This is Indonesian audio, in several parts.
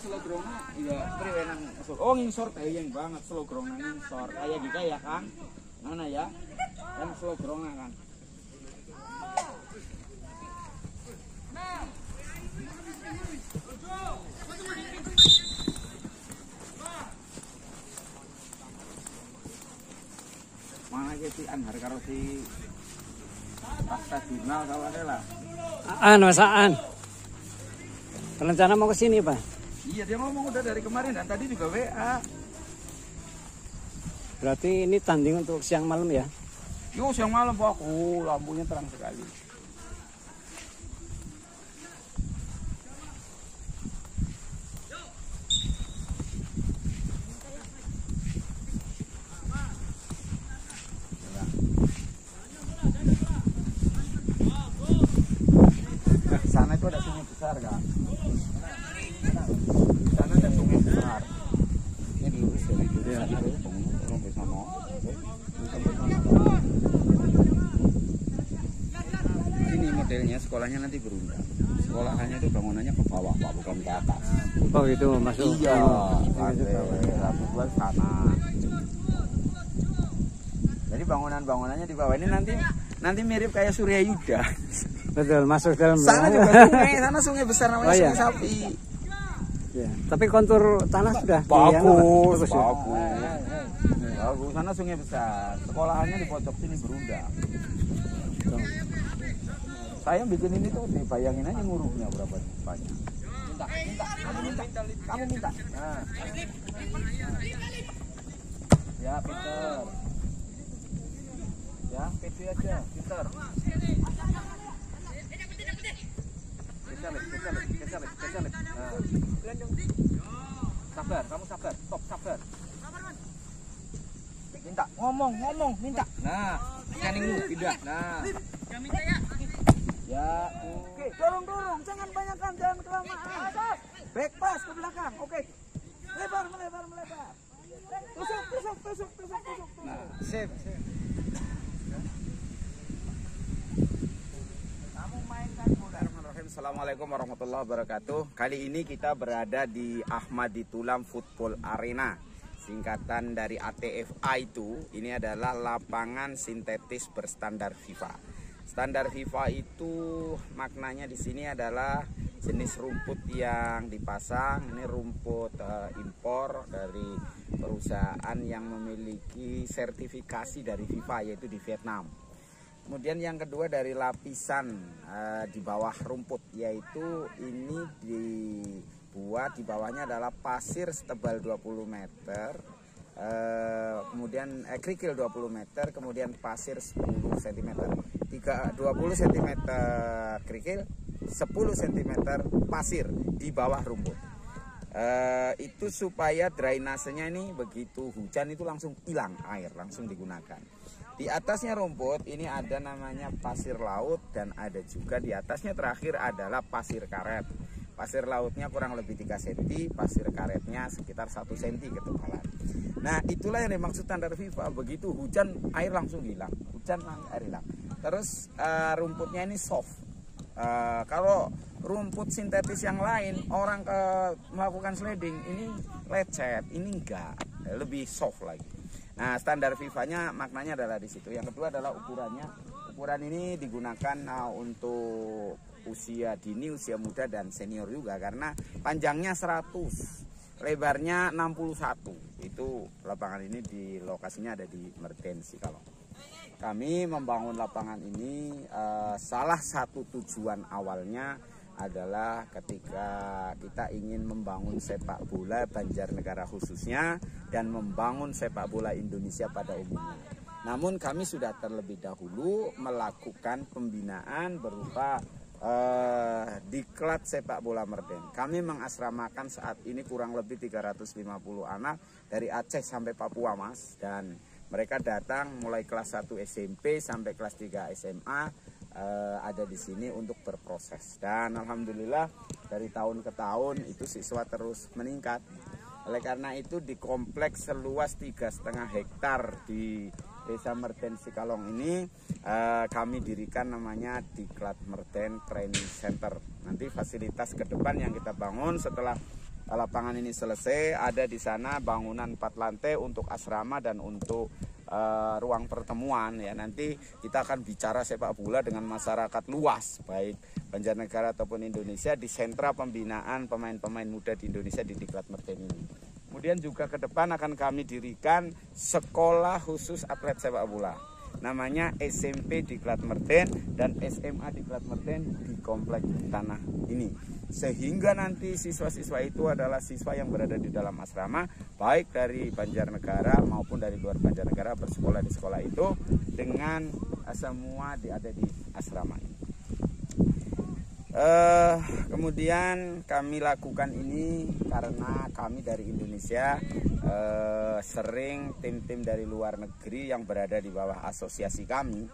slow growna iya priwe nang oh ngisor tayang banget slow growna ngisor kayak gitu ya Kang. Mana ya? Kan slow growna kan. Mana si Anhar karo si Pasca Jurnal kau ada lah. Masaan. Rencana mau ke sini, Pak? Iya, dia ngomong udah dari kemarin dan tadi juga WA. Berarti ini tanding untuk siang malam ya? Yo, siang malam Pak. Oh, lampunya terang sekali. Sana itu ada sungai besar kan? Sana ada sungai besar. Ini dilurus dari dulu sana sampai sana. Ini modelnya sekolahnya nanti berundang. Sekolahannya itu bangunannya ke bawah Pak, bukan ke atas. Oh itu masuk. Iya, lantai sana. Jadi bangunan-bangunannya di bawah ini nanti mirip kayak Surya Yuda. Betul, masuk dalam. Sana juga sungai, sana sungai besar namanya Sungai Sapi. Ya, tapi kontur tanah sudah bagus. Bagus, sana sungai besar. Sekolahannya di pojok sini berundang. Saya bikin ini tuh dibayangin aja nguruknya berapa banyak. Kamu minta. Nah. Ya, Peter. Ya, Peter aja, Peter. Kejar. Nah. Sabar, kamu sabar. Stop, sabar. Minta, ngomong, minta. Nah, scanning dulu, tidak. Nah. Ya, oke. Dorong, jangan banyakkan, jangan kelamaan. Back pass ke belakang, oke. Lebar. Tusuk. Nah, sip. Assalamualaikum warahmatullahi wabarakatuh. Kali ini kita berada di Ahmadi Tulam Football Arena. Singkatan dari ATFA itu, ini adalah lapangan sintetis berstandar FIFA. Standar FIFA itu maknanya di sini adalah jenis rumput yang dipasang. Ini rumput impor dari perusahaan yang memiliki sertifikasi dari FIFA, yaitu di Vietnam. Kemudian yang kedua dari lapisan di bawah rumput, yaitu ini dibuat di bawahnya adalah pasir setebal 20 meter, kemudian kerikil 20 meter, kemudian pasir 10 cm, 20 cm kerikil, 10 cm pasir di bawah rumput. Itu supaya drainasenya ini begitu hujan itu langsung hilang air, langsung digunakan. Di atasnya rumput ini ada namanya pasir laut dan ada juga di atasnya terakhir adalah pasir karet. Pasir lautnya kurang lebih 3 cm, pasir karetnya sekitar 1 cm ketebalan. Nah, itulah yang dimaksud standar FIFA. Begitu hujan air langsung hilang, hujan air hilang. Terus rumputnya ini soft. Kalau rumput sintetis yang lain orang melakukan sliding ini lecet, ini enggak, lebih soft lagi. Nah, standar FIFA-nya maknanya adalah di situ. Yang kedua adalah ukurannya. Ukuran ini digunakan untuk usia dini, usia muda dan senior juga karena panjangnya 100, lebarnya 61. Itu lapangan ini di lokasinya ada di Mertensi Kalong. Kami membangun lapangan ini salah satu tujuan awalnya adalah ketika kita ingin membangun sepak bola Banjarnegara khususnya dan membangun sepak bola Indonesia pada umumnya. Namun kami sudah terlebih dahulu melakukan pembinaan berupa diklat sepak bola Merden. Kami mengasramakan saat ini kurang lebih 350 anak dari Aceh sampai Papua, Mas, dan mereka datang mulai kelas 1 SMP sampai kelas 3 SMA. Ada di sini untuk berproses dan alhamdulillah dari tahun ke tahun itu siswa terus meningkat. Oleh karena itu di kompleks seluas 3,5 hektar di Desa Merten Sikalong ini kami dirikan namanya Diklat Merten Training Center. Nanti fasilitas ke depan yang kita bangun setelah lapangan ini selesai, ada di sana bangunan 4 lantai untuk asrama dan untuk ruang pertemuan ya. Nanti kita akan bicara sepak bola dengan masyarakat luas, baik Banjarnegara ataupun Indonesia, di sentra pembinaan pemain-pemain muda di Indonesia di Diklat Merten ini. Kemudian juga ke depan akan kami dirikan sekolah khusus atlet sepak bola, namanya SMP Diklat Merten dan SMA Diklat Merten di komplek tanah ini, sehingga nanti siswa-siswa itu adalah siswa yang berada di dalam asrama, baik dari Banjarnegara maupun dari luar Banjarnegara, bersekolah di sekolah itu dengan semua ada di asrama ini. Kemudian kami lakukan ini karena kami dari Indonesia sering tim-tim dari luar negeri yang berada di bawah asosiasi kami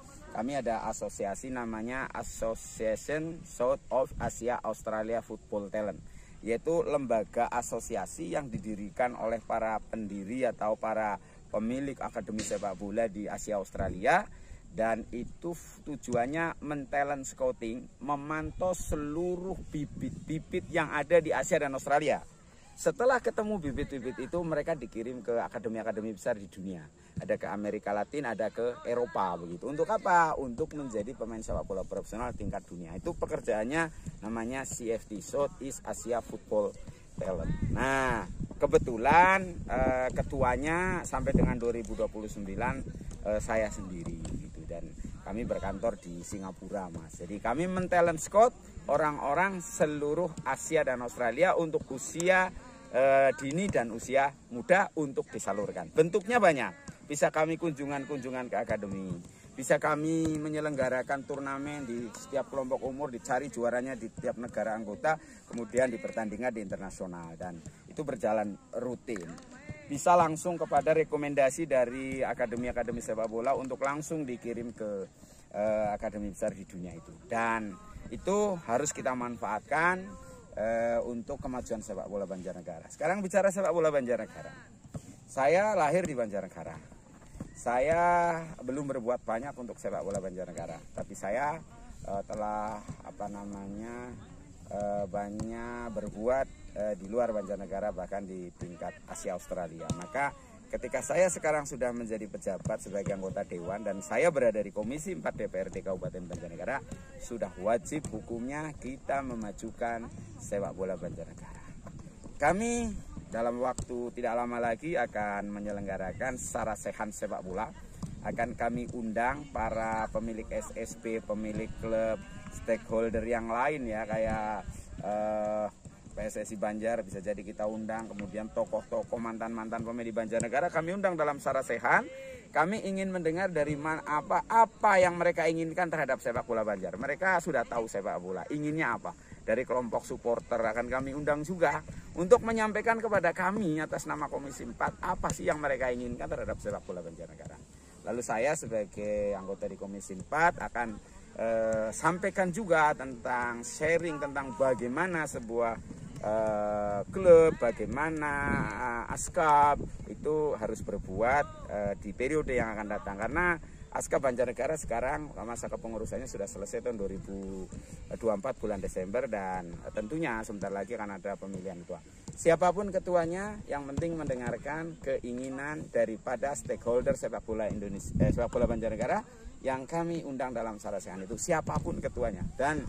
ada asosiasi namanya Association South of Asia Australia Football Talent, yaitu lembaga asosiasi yang didirikan oleh para pendiri atau para pemilik akademi sepak bola di Asia Australia. Dan itu tujuannya mentalent scouting, memantau seluruh bibit-bibit yang ada di Asia dan Australia. Setelah ketemu bibit-bibit itu, mereka dikirim ke akademi-akademi besar di dunia. Ada ke Amerika Latin, ada ke Eropa begitu. Untuk apa? Untuk menjadi pemain sepak bola profesional tingkat dunia. Itu pekerjaannya namanya CFT, Southeast Asia Football Talent. Nah, kebetulan ketuanya sampai dengan 2029 saya sendiri gitu, dan kami berkantor di Singapura, Mas. Jadi kami mentalent scout orang-orang seluruh Asia dan Australia untuk usia dini dan usia muda untuk disalurkan. Bentuknya banyak. Bisa kami kunjungan-kunjungan ke akademi. Bisa kami menyelenggarakan turnamen di setiap kelompok umur, dicari juaranya di tiap negara anggota, kemudian dipertandingkan di internasional, dan itu berjalan rutin. Bisa langsung kepada rekomendasi dari akademi-akademi sepak bola untuk langsung dikirim ke akademi besar di dunia itu. Dan itu harus kita manfaatkan untuk kemajuan sepak bola Banjarnegara. Sekarang bicara sepak bola Banjarnegara. Saya lahir di Banjarnegara. Saya belum berbuat banyak untuk sepak bola Banjarnegara, tapi saya telah banyak berbuat di luar Banjarnegara, bahkan di tingkat Asia Australia. Maka ketika saya sekarang sudah menjadi pejabat sebagai anggota dewan dan saya berada di Komisi 4 DPRD Kabupaten Banjarnegara, sudah wajib hukumnya kita memajukan sepak bola Banjarnegara. Kami dalam waktu tidak lama lagi akan menyelenggarakan Sarasehan sepak bola. Akan kami undang para pemilik SSB, pemilik klub, stakeholder yang lain ya, kayak PSSI Banjar bisa jadi kita undang, kemudian tokoh-tokoh mantan-mantan pemain di Banjarnegara kami undang dalam Sarasehan. Kami ingin mendengar dari apa yang mereka inginkan terhadap sepak bola Banjar. Mereka sudah tahu sepak bola, inginnya apa. Dari kelompok supporter akan kami undang juga untuk menyampaikan kepada kami atas nama Komisi 4 apa sih yang mereka inginkan terhadap sepak bola Banjarnegara. Lalu saya sebagai anggota di Komisi 4 akan sampaikan juga tentang sharing tentang bagaimana sebuah klub, bagaimana ASKAP itu harus berbuat di periode yang akan datang, karena ASKAP Banjarnegara sekarang masa kepengurusannya sudah selesai tahun 2024 bulan Desember, dan tentunya sebentar lagi akan ada pemilihan ketua. Siapapun ketuanya, yang penting mendengarkan keinginan daripada stakeholder sepak bola Indonesia, sepak bola Banjarnegara yang kami undang dalam Sarasehan itu, siapapun ketuanya. Dan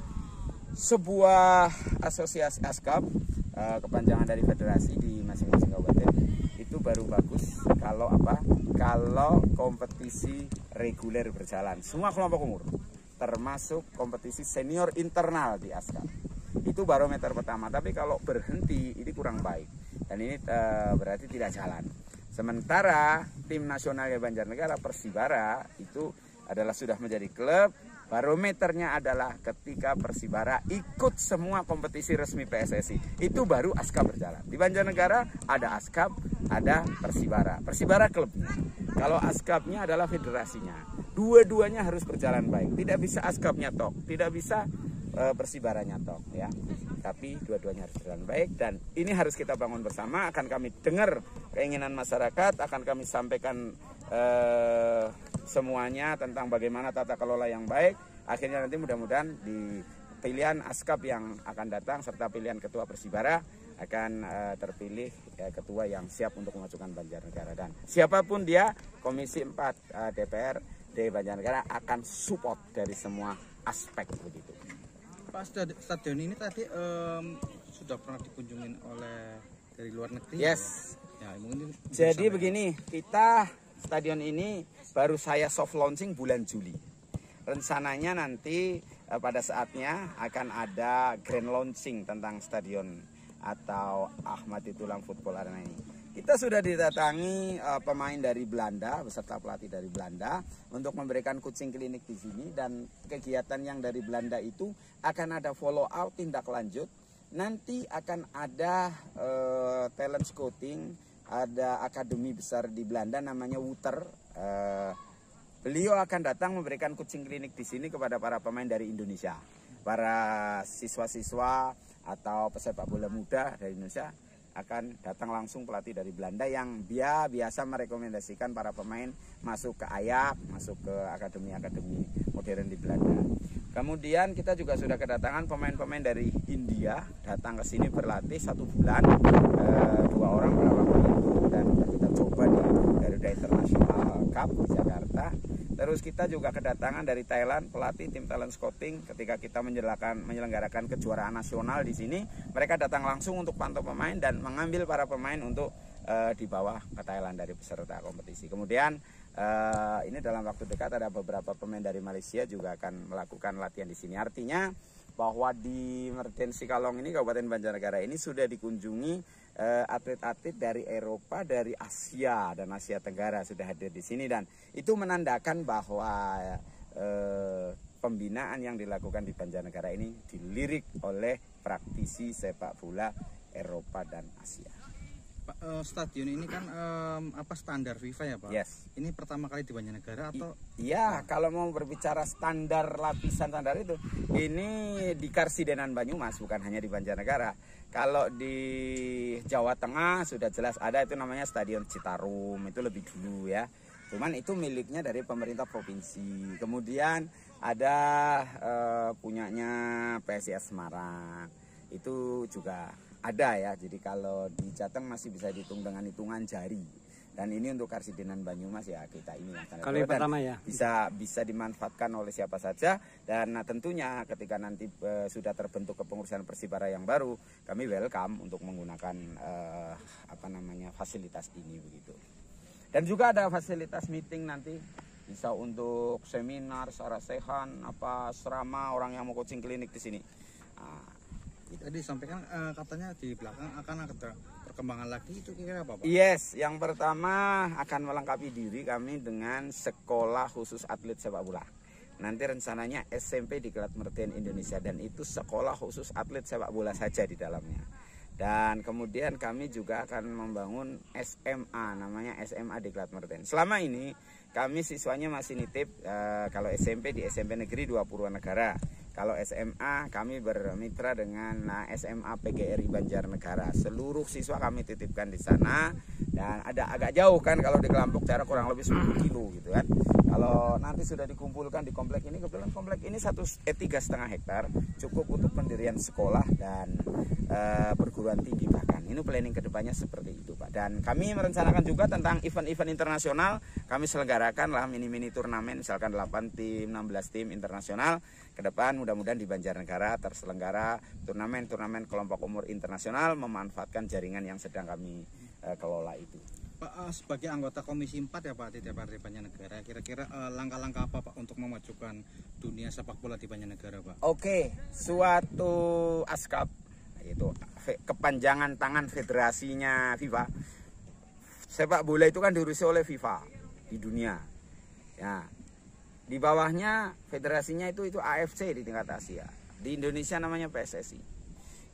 sebuah asosiasi ASKAP, kepanjangan dari federasi di masing-masing kabupaten, itu baru bagus kalau kompetisi reguler berjalan semua kelompok umur, termasuk kompetisi senior internal di ASKAP. Itu barometer pertama. Tapi kalau berhenti ini kurang baik, dan ini berarti tidak jalan. Sementara tim nasionalnya Banjarnegara, Persibara, itu adalah sudah menjadi klub. Barometernya adalah ketika Persibara ikut semua kompetisi resmi PSSI, itu baru ASKAP berjalan. Di Banjarnegara ada ASKAP, ada Persibara. Persibara klubnya. Kalau ASKAPnya adalah federasinya. Dua-duanya harus berjalan baik. Tidak bisa ASKAPnya tok, tidak bisa Persibaranya tok ya. Tapi dua-duanya harus berjalan baik, dan ini harus kita bangun bersama. Akan kami dengar keinginan masyarakat, akan kami sampaikan semuanya tentang bagaimana tata kelola yang baik. Akhirnya nanti mudah-mudahan di pilihan ASKAP yang akan datang serta pilihan ketua Persibara akan terpilih ketua yang siap untuk memajukan Banjarnegara, dan siapapun dia, Komisi 4 DPRD Banjarnegara akan support dari semua aspek begitu. Pak, stadion ini tadi sudah pernah dikunjungin oleh dari luar negeri. Yes. Ya, mungkin jadi begini, kita stadion ini baru saya soft launching bulan Juli. Rencananya nanti pada saatnya akan ada grand launching tentang stadion atau Ahmadi Tulang Football Arena ini. Kita sudah didatangi pemain dari Belanda beserta pelatih dari Belanda untuk memberikan coaching klinik di sini, dan kegiatan yang dari Belanda itu akan ada follow up tindak lanjut. Nanti akan ada talent scouting, ada akademi besar di Belanda namanya Wuter. Beliau akan datang memberikan coaching klinik di sini kepada para pemain dari Indonesia, para siswa-siswa atau pesepak bola muda dari Indonesia. Akan datang langsung pelatih dari Belanda yang biasa merekomendasikan para pemain masuk ke Ajax, masuk ke akademi-akademi modern di Belanda. Kemudian kita juga sudah kedatangan pemain-pemain dari India datang ke sini berlatih 1 bulan, 2 orang berapa itu, dan kita coba di Garuda International Cup di Jakarta. Terus kita juga kedatangan dari Thailand pelatih tim talent scouting. Ketika kita menyelenggarakan kejuaraan nasional di sini, mereka datang langsung untuk pantau pemain dan mengambil para pemain untuk dibawa ke Thailand dari peserta kompetisi. Kemudian ini dalam waktu dekat ada beberapa pemain dari Malaysia juga akan melakukan latihan di sini. Artinya bahwa di Merten Sikalong ini, Kabupaten Banjarnegara ini sudah dikunjungi atlet-atlet dari Eropa, dari Asia dan Asia Tenggara sudah hadir di sini, dan itu menandakan bahwa pembinaan yang dilakukan di Banjarnegara ini dilirik oleh praktisi sepak bola Eropa dan Asia. Pak, stadion ini kan standar FIFA ya Pak? Yes. Ini pertama kali di Banjarnegara atau? Iya, kalau mau berbicara standar lapisan standar itu, ini di Karsidenan Banyumas, bukan hanya di Banjarnegara. Kalau di Jawa Tengah sudah jelas ada, itu namanya Stadion Citarum, itu lebih dulu ya. Cuman itu miliknya dari pemerintah provinsi. Kemudian ada punyanya PSIS Semarang, itu juga ada ya. Jadi kalau di Jateng masih bisa dihitung dengan hitungan jari. Dan ini untuk Karsidenan Banyumas ya, kita ini yang kali pertama ya. Bisa dimanfaatkan oleh siapa saja, dan tentunya ketika nanti sudah terbentuk kepengurusan Persibara yang baru, kami welcome untuk menggunakan fasilitas ini begitu. Dan juga ada fasilitas meeting nanti, bisa untuk seminar, sarasehan, serama orang yang mau coaching klinik di sini. Tadi sampaikan katanya di belakang akan ada perkembangan lagi, itu kira apa Pak? Yes, yang pertama akan melengkapi diri kami dengan sekolah khusus atlet sepak bola. Nanti rencananya SMP di Kelat Merten Indonesia, dan itu sekolah khusus atlet sepak bola saja di dalamnya. Dan kemudian kami juga akan membangun SMA, namanya SMA di Kelat Merten. Selama ini kami siswanya masih nitip, kalau SMP di SMP Negeri 2 Purwanegara. Kalau SMA kami bermitra dengan SMA PGRI Banjarnegara. Seluruh siswa kami titipkan di sana, dan ada agak jauh kan kalau di Kelampok, jarak kurang lebih 10 kilo gitu kan. Kalau nanti sudah dikumpulkan di komplek ini, kebetulan komplek ini 3,5 hektar, cukup untuk pendirian sekolah dan perguruan tinggi bahkan. Ini planning kedepannya seperti itu Pak. Dan kami merencanakan juga tentang event-event internasional. Kami selenggarakan lah mini-mini turnamen, misalkan 8 tim, 16 tim internasional. Ke depan mudah-mudahan di Banjarnegara terselenggara turnamen-turnamen kelompok umur internasional, memanfaatkan jaringan yang sedang kami kelola itu. Pak, sebagai anggota Komisi 4 ya Pak di DPRD Banjarnegara, kira-kira langkah-langkah apa Pak untuk memajukan dunia sepak bola di Banjarnegara Pak? Oke, suatu ASKAP, yaitu kepanjangan tangan federasinya FIFA. Sepak bola itu kan diurusi oleh FIFA di dunia. Ya, di bawahnya federasinya itu AFC di tingkat Asia. Di Indonesia namanya PSSI.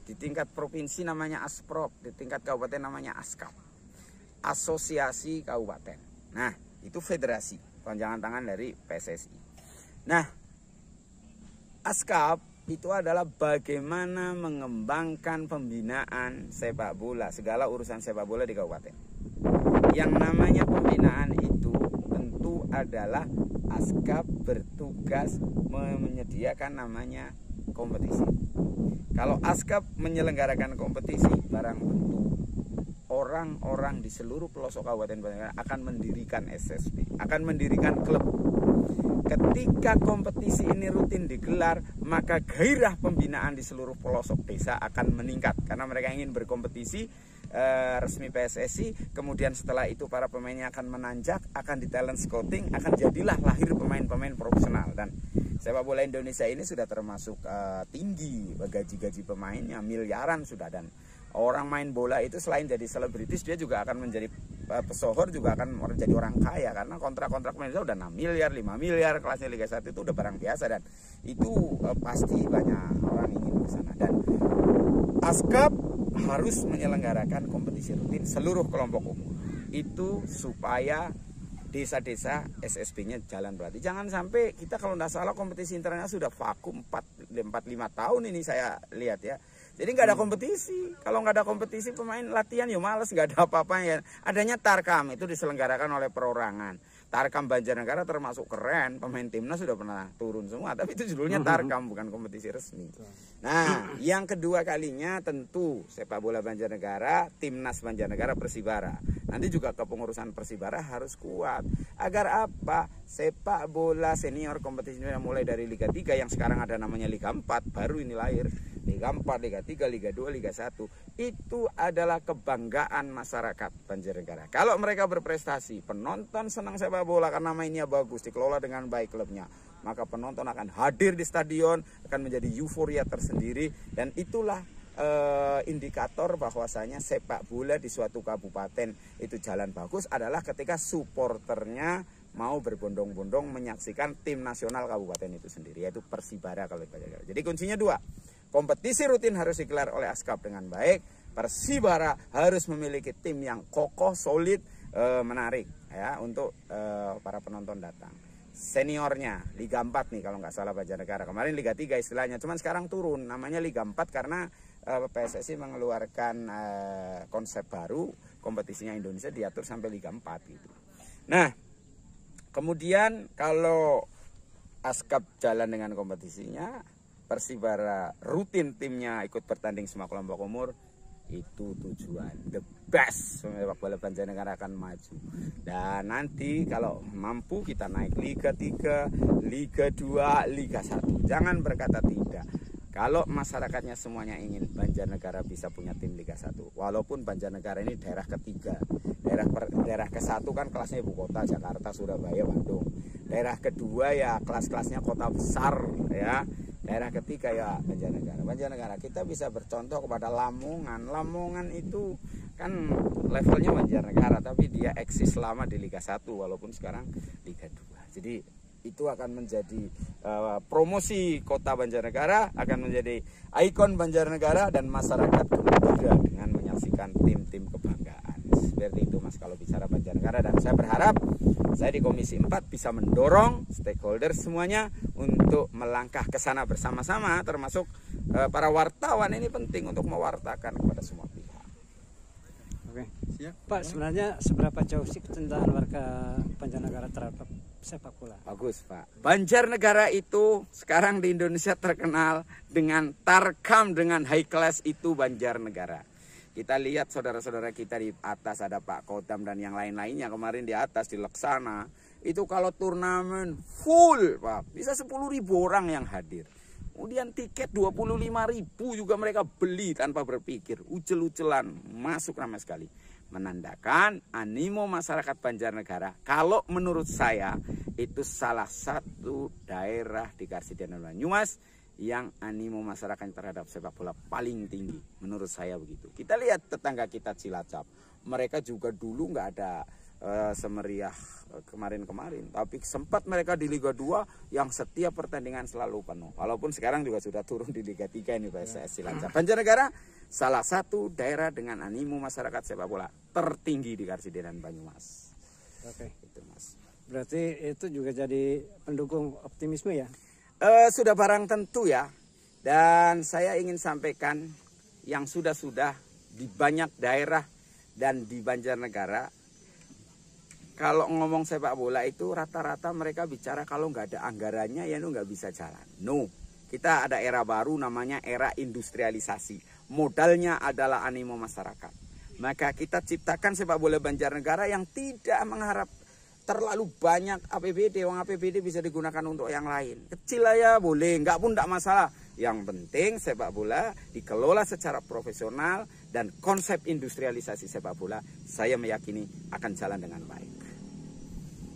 Di tingkat provinsi namanya ASPROK, di tingkat kabupaten namanya ASKAP. Asosiasi Kabupaten. Nah, itu federasi, panjangan tangan dari PSSI. Nah, ASKAP itu adalah bagaimana mengembangkan pembinaan sepak bola, segala urusan sepak bola di kabupaten. Yang namanya pembinaan itu tentu adalah ASKAP bertugas menyediakan namanya kompetisi. Kalau ASKAP menyelenggarakan kompetisi, barang tentu orang-orang di seluruh pelosok Kabupaten Banjarnegara akan mendirikan SSB, akan mendirikan klub. Ketika kompetisi ini rutin digelar, maka gairah pembinaan di seluruh pelosok desa akan meningkat karena mereka ingin berkompetisi resmi PSSI. Kemudian setelah itu para pemainnya akan menanjak, akan di talent scouting, akan jadilah lahir pemain-pemain profesional. Dan sepak bola Indonesia ini sudah termasuk tinggi, gaji-gaji pemainnya miliaran sudah. Dan orang main bola itu selain jadi selebritis, dia juga akan menjadi pesohor, juga akan menjadi orang kaya karena kontrak-kontrak pemain udah 6 miliar, 5 miliar, kelasnya Liga 1 itu udah barang biasa. Dan itu pasti banyak orang ingin ke sana. Dan ASKAP harus menyelenggarakan kompetisi rutin seluruh kelompok umur itu supaya desa-desa SSB-nya jalan berarti. Jangan sampai kita, kalau tidak salah kompetisi internasional sudah vakum 4-5 tahun ini saya lihat ya. Jadi nggak ada kompetisi. Kalau nggak ada kompetisi, pemain latihan ya males, nggak ada apa-apanya. Adanya Tarkam itu diselenggarakan oleh perorangan. Tarkam Banjarnegara termasuk keren, pemain timnas sudah pernah turun semua, tapi itu judulnya Tarkam, bukan kompetisi resmi. Nah, yang kedua kalinya tentu sepak bola Banjarnegara, timnas Banjarnegara, Persibara. Nanti juga kepengurusan Persibara harus kuat. Agar apa? Sepak bola senior kompetisinya mulai dari Liga 3 yang sekarang ada namanya Liga 4, baru ini lahir. Liga 4, Liga 3, Liga 2, Liga 1 itu adalah kebanggaan masyarakat Banjarnegara. Kalau mereka berprestasi, penonton senang sepak bola karena mainnya bagus, dikelola dengan baik klubnya, maka penonton akan hadir di stadion, akan menjadi euforia tersendiri. Dan itulah indikator bahwasanya sepak bola di suatu kabupaten itu jalan bagus adalah ketika supporternya mau berbondong-bondong menyaksikan tim nasional kabupaten itu sendiri, yaitu Persibara kalau Banjarnegara. Jadi kuncinya dua. Kompetisi rutin harus digelar oleh ASKAP dengan baik. Persibara harus memiliki tim yang kokoh, solid, menarik ya untuk para penonton datang. Seniornya Liga 4 nih kalau nggak salah Banjarnegara. Kemarin Liga 3 istilahnya, cuman sekarang turun namanya Liga 4 karena PSSI mengeluarkan konsep baru, kompetisinya Indonesia diatur sampai Liga 4 gitu. Nah, kemudian kalau ASKAP jalan dengan kompetisinya, Persibara rutin timnya ikut bertanding semua kelompok umur, itu tujuan the best sepak bola Banjarnegara akan maju. Dan nanti kalau mampu kita naik Liga 3, Liga 2, Liga 1. Jangan berkata tidak. Kalau masyarakatnya semuanya ingin Banjarnegara bisa punya tim Liga 1. Walaupun Banjarnegara ini daerah ketiga. Daerah ke-1 kan kelasnya ibu kota Jakarta, Surabaya, Bandung. Daerah kedua ya kelas-kelasnya kota besar ya. Daerah ketiga ya Banjarnegara. Banjarnegara kita bisa bercontoh kepada Lamongan. Lamongan itu kan levelnya Banjarnegara, tapi dia eksis lama di Liga 1 walaupun sekarang Liga 2. Jadi itu akan menjadi promosi kota Banjarnegara, akan menjadi ikon Banjarnegara, dan masyarakat gembira dengan menyaksikan tim-tim kebanggaan. Seperti itu Mas kalau bicara Banjarnegara. Dan saya berharap saya di Komisi 4 bisa mendorong stakeholder semuanya untuk melangkah ke sana bersama-sama, termasuk para wartawan. Ini penting untuk mewartakan kepada semua pihak. Oke. Siap. Pak, sebenarnya seberapa jauh sih kecintaan warga Banjarnegara terhadap sepak bola? Bagus Pak. Banjarnegara itu sekarang di Indonesia terkenal dengan Tarkam, dengan high class itu Banjarnegara. Kita lihat saudara-saudara kita di atas, ada Pak Kodam dan yang lain-lainnya kemarin di atas di Laksana. Itu kalau turnamen full Pak, bisa 10.000 orang yang hadir. Kemudian tiket 25.000 juga mereka beli tanpa berpikir, ucel-ucelan, masuk ramai sekali. Menandakan animo masyarakat Banjarnegara. Kalau menurut saya itu salah satu daerah di Karsiden dan Banyumas yang animo masyarakat terhadap sepak bola paling tinggi. Menurut saya begitu. Kita lihat tetangga kita Cilacap, mereka juga dulu nggak ada semeriah kemarin-kemarin, tapi sempat mereka di Liga 2 yang setiap pertandingan selalu penuh. Walaupun sekarang juga sudah turun di Liga 3 ini PSS Cilacap. Banjarnegara salah satu daerah dengan animo masyarakat sepak bola tertinggi di Karsiden dan Banyumas. Oke. Itu Mas. Berarti itu juga jadi pendukung optimisme ya? Sudah barang tentu ya. Dan saya ingin sampaikan yang sudah-sudah di banyak daerah dan di Banjarnegara, kalau ngomong sepak bola itu rata-rata mereka bicara kalau nggak ada anggarannya ya itu nggak bisa jalan. No, Kita ada era baru namanya era industrialisasi. Modalnya adalah animo masyarakat. Maka kita ciptakan sepak bola Banjarnegara yang tidak mengharap terlalu banyak APBD. Uang APBD bisa digunakan untuk yang lain. Kecil aja boleh, enggak pun enggak masalah. Yang penting sepak bola dikelola secara profesional dan konsep industrialisasi sepak bola saya meyakini akan jalan dengan baik.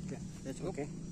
Ya, cukup. Oke.